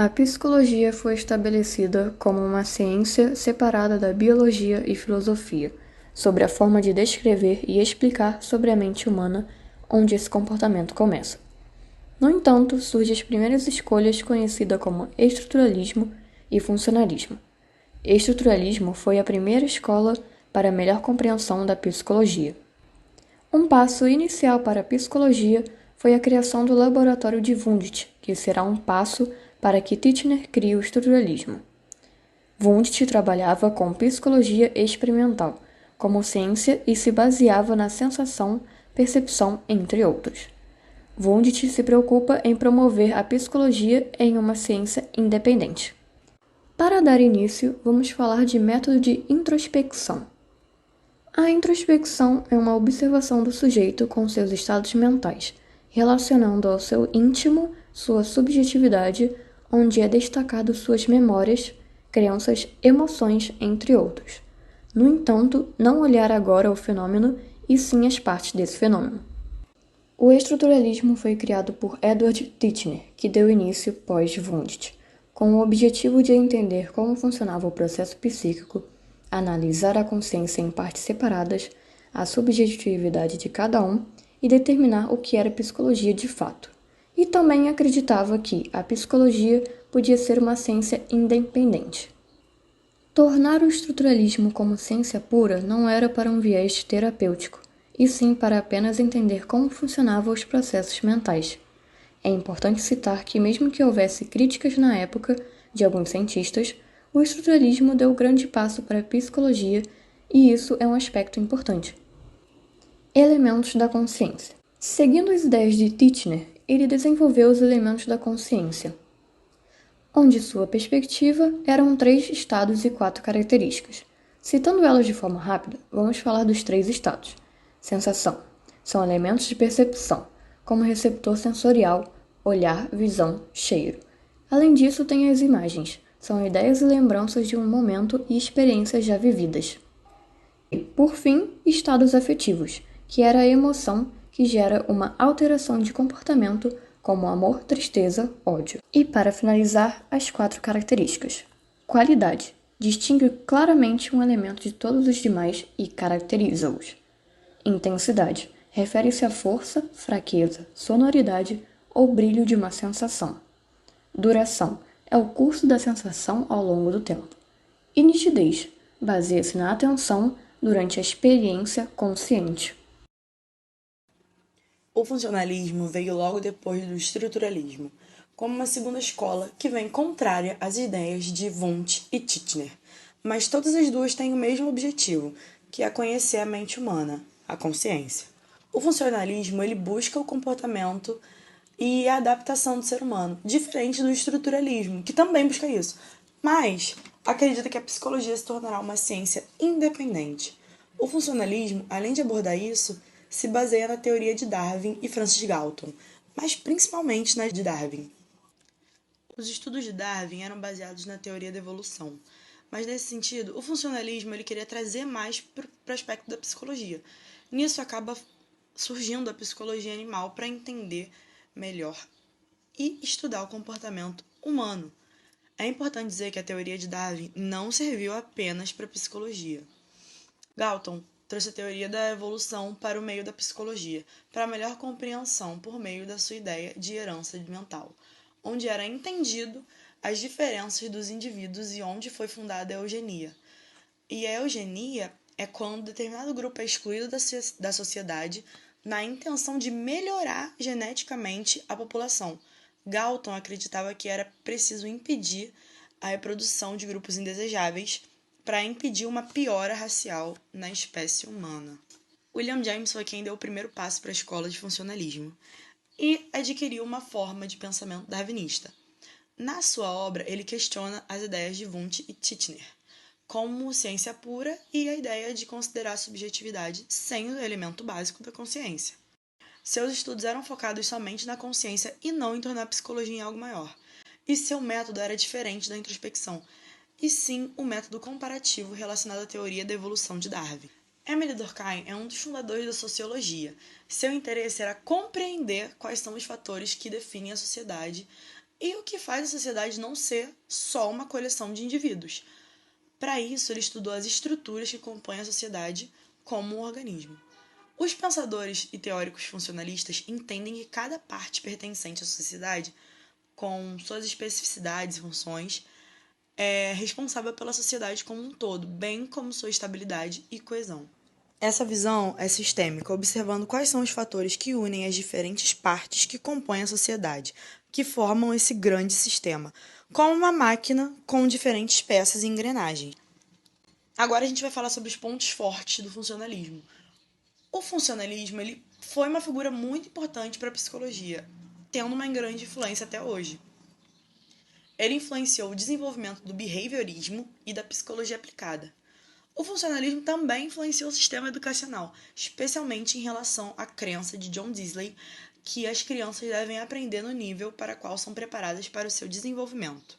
A psicologia foi estabelecida como uma ciência separada da biologia e filosofia, sobre a forma de descrever e explicar sobre a mente humana, onde esse comportamento começa. No entanto, surgem as primeiras escolhas conhecidas como estruturalismo e funcionalismo. Estruturalismo foi a primeira escola para a melhor compreensão da psicologia. Um passo inicial para a psicologia foi a criação do Laboratório de Wundt, que será um passo para que Titchener crie o estruturalismo. Wundt trabalhava com psicologia experimental, como ciência e se baseava na sensação, percepção, entre outros. Wundt se preocupa em promover a psicologia em uma ciência independente. Para dar início, vamos falar de método de introspecção. A introspecção é uma observação do sujeito com seus estados mentais, relacionando ao seu íntimo sua subjetividade, onde é destacado suas memórias, crenças, emoções, entre outros. No entanto, não olhar agora o fenômeno, e sim as partes desse fenômeno. O estruturalismo foi criado por Edward Titchener, que deu início pós-Wundt, com o objetivo de entender como funcionava o processo psíquico, analisar a consciência em partes separadas, a subjetividade de cada um e determinar o que era psicologia de fato. E também acreditava que a psicologia podia ser uma ciência independente. Tornar o estruturalismo como ciência pura não era para um viés terapêutico, e sim para apenas entender como funcionavam os processos mentais. É importante citar que, mesmo que houvesse críticas na época de alguns cientistas, o estruturalismo deu grande passo para a psicologia, e isso é um aspecto importante. Elementos da consciência. Seguindo as ideias de Titchener, ele desenvolveu os elementos da consciência, onde sua perspectiva eram 3 estados e 4 características. Citando elas de forma rápida, vamos falar dos 3 estados. Sensação. São elementos de percepção, como receptor sensorial, olhar, visão, cheiro. Além disso, tem as imagens. São ideias e lembranças de um momento e experiências já vividas. E, por fim, estados afetivos, que era a emoção que gera uma alteração de comportamento como amor, tristeza, ódio. E para finalizar, as 4 características. Qualidade. Distingue claramente um elemento de todos os demais e caracteriza-os. Intensidade. Refere-se à força, fraqueza, sonoridade ou brilho de uma sensação. Duração. É o curso da sensação ao longo do tempo. E nitidez. Baseia-se na atenção durante a experiência consciente. O funcionalismo veio logo depois do estruturalismo, como uma segunda escola que vem contrária às ideias de Wundt e Titchener, mas todas as duas têm o mesmo objetivo, que é conhecer a mente humana, a consciência. O funcionalismo ele busca o comportamento e a adaptação do ser humano, diferente do estruturalismo, que também busca isso, mas acredita que a psicologia se tornará uma ciência independente. O funcionalismo, além de abordar isso, se baseia na teoria de Darwin e Francis Galton, mas principalmente na de Darwin. Os estudos de Darwin eram baseados na teoria da evolução, mas nesse sentido, o funcionalismo ele queria trazer mais para o aspecto da psicologia. Nisso acaba surgindo a psicologia animal para entender melhor e estudar o comportamento humano. É importante dizer que a teoria de Darwin não serviu apenas para a psicologia. Galton trouxe a teoria da evolução para o meio da psicologia, para melhor compreensão por meio da sua ideia de herança mental, onde era entendido as diferenças dos indivíduos e onde foi fundada a eugenia. E a eugenia é quando determinado grupo é excluído da sociedade na intenção de melhorar geneticamente a população. Galton acreditava que era preciso impedir a reprodução de grupos indesejáveis para impedir uma piora racial na espécie humana. William James foi quem deu o primeiro passo para a escola de funcionalismo e adquiriu uma forma de pensamento darwinista. Na sua obra, ele questiona as ideias de Wundt e Titchener, como ciência pura e a ideia de considerar a subjetividade sem o elemento básico da consciência. Seus estudos eram focados somente na consciência e não em tornar a psicologia em algo maior. E seu método era diferente da introspecção, e sim o método comparativo relacionado à teoria da evolução de Darwin. Emile Durkheim é um dos fundadores da sociologia. Seu interesse era compreender quais são os fatores que definem a sociedade e o que faz a sociedade não ser só uma coleção de indivíduos. Para isso, ele estudou as estruturas que compõem a sociedade como um organismo. Os pensadores e teóricos funcionalistas entendem que cada parte pertencente à sociedade, com suas especificidades e funções, é responsável pela sociedade como um todo, bem como sua estabilidade e coesão. Essa visão é sistêmica, observando quais são os fatores que unem as diferentes partes que compõem a sociedade, que formam esse grande sistema, como uma máquina com diferentes peças e engrenagens. Agora a gente vai falar sobre os pontos fortes do funcionalismo. O funcionalismo ele foi uma figura muito importante para a psicologia, tendo uma grande influência até hoje. Ele influenciou o desenvolvimento do behaviorismo e da psicologia aplicada. O funcionalismo também influenciou o sistema educacional, especialmente em relação à crença de John Dewey que as crianças devem aprender no nível para qual são preparadas para o seu desenvolvimento.